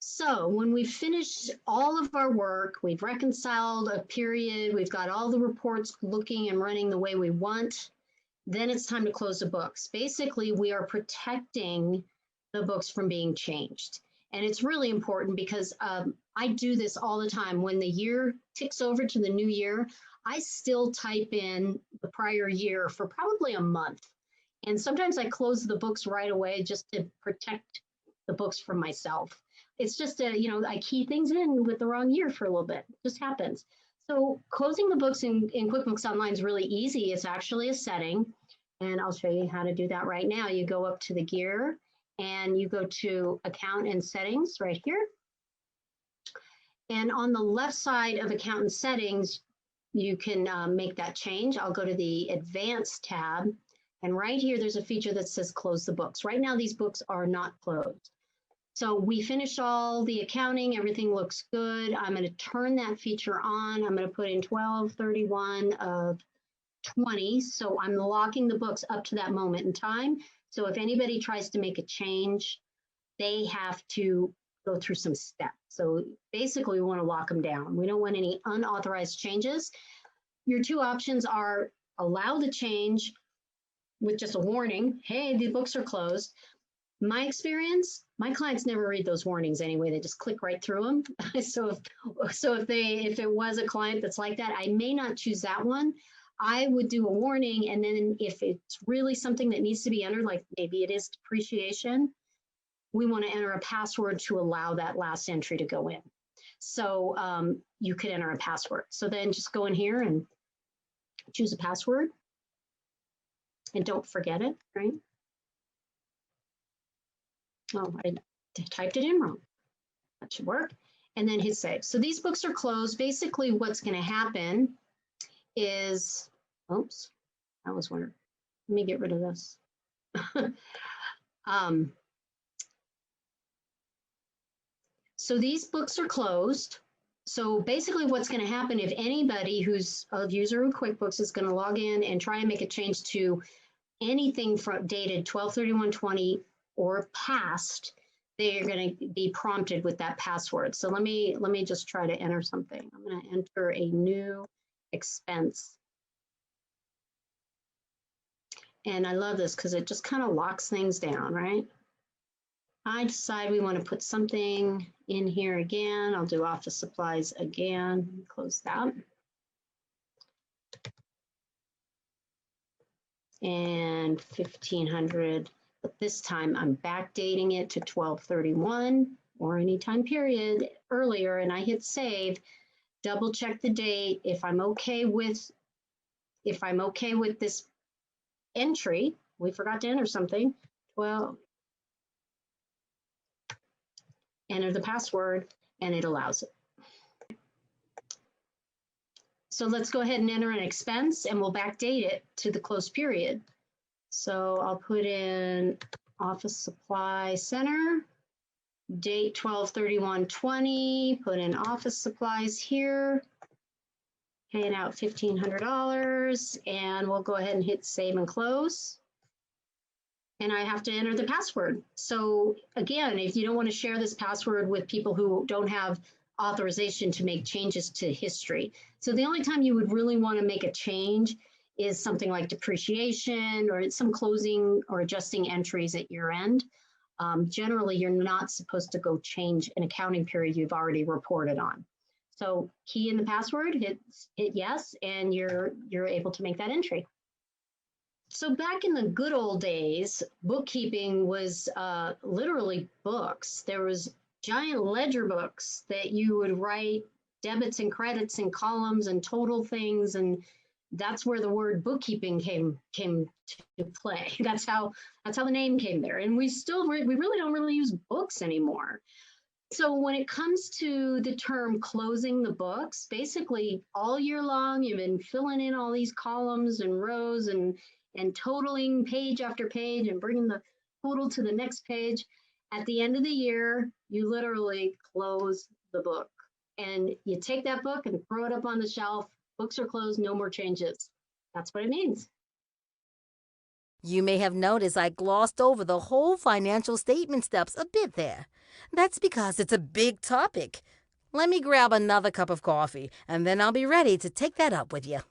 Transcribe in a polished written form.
So when we've finished all of our work, we've reconciled a period, we've got all the reports looking and running the way we want, then it's time to close the books. Basically, we are protecting the books from being changed. And it's really important because I do this all the time. When the year ticks over to the new year, I still type in the prior year for probably a month. And sometimes I close the books right away just to protect the books from myself. It's just I key things in with the wrong year for a little bit. It just happens. So closing the books in QuickBooks Online is really easy. It's actually a setting, and I'll show you how to do that right now. You go up to the gear and you go to Account and Settings right here. And on the left side of Account and Settings, you can make that change. I'll go to the Advanced tab, and right here there's a feature that says Close the Books. Right now these books are not closed. So we finished all the accounting, everything looks good. I'm going to turn that feature on. I'm going to put in 12/31 of 20. So I'm locking the books up to that moment in time. So if anybody tries to make a change, they have to go through some steps. So basically we want to lock them down. We don't want any unauthorized changes. Your two options are allow the change with just a warning, hey, the books are closed. My experience, my clients never read those warnings anyway. They just click right through them. So if it was a client that's like that, I may not choose that one. I would do a warning, and then if it's really something that needs to be entered, like maybe it is depreciation, we want to enter a password to allow that last entry to go in. So you could enter a password. So then just go in here and choose a password, and don't forget it, right? Oh, I typed it in wrong. That should work. And then hit save. So these books are closed. Basically, what's going to happen is, oops, that was weird. Let me get rid of this. So these books are closed. So basically what's going to happen if anybody who's a user of QuickBooks is going to log in and try and make a change to anything from dated 12/31/20 or past, they're going to be prompted with that password. So let me just try to enter something. I'm going to enter a new expense. And I love this because it just kind of locks things down, right? I decide we want to put something in here again. I'll do office supplies again, close that. And 1,500. But this time I'm backdating it to 12/31 or any time period earlier, and I hit save. Double check the date. If I'm okay with this entry, we forgot to enter something. Well, enter the password, and it allows it. So let's go ahead and enter an expense, and we'll backdate it to the close period. So I'll put in Office Supply Center, date 12/31/20, put in office supplies here, paying out $1,500, and we'll go ahead and hit save and close. And I have to enter the password. So again, if you don't want to share this password with people who don't have authorization to make changes to history. So the only time you would really want to make a change is something like depreciation or some closing or adjusting entries at year end. Generally, you're not supposed to go change an accounting period you've already reported on. So key in the password, hit yes, and you're able to make that entry. So back in the good old days, bookkeeping was literally books. There was giant ledger books that you would write debits and credits and columns and total things, and that's where the word bookkeeping came to play. That's how the name came there. And we really don't really use books anymore. So when it comes to the term closing the books, basically all year long, you've been filling in all these columns and rows and totaling page after page and bringing the total to the next page. At the end of the year, you literally close the book. And you take that book and throw it up on the shelf. Books are closed, no more changes. That's what it means. You may have noticed I glossed over the whole financial statement steps a bit there. That's because it's a big topic. Let me grab another cup of coffee, and then I'll be ready to take that up with you.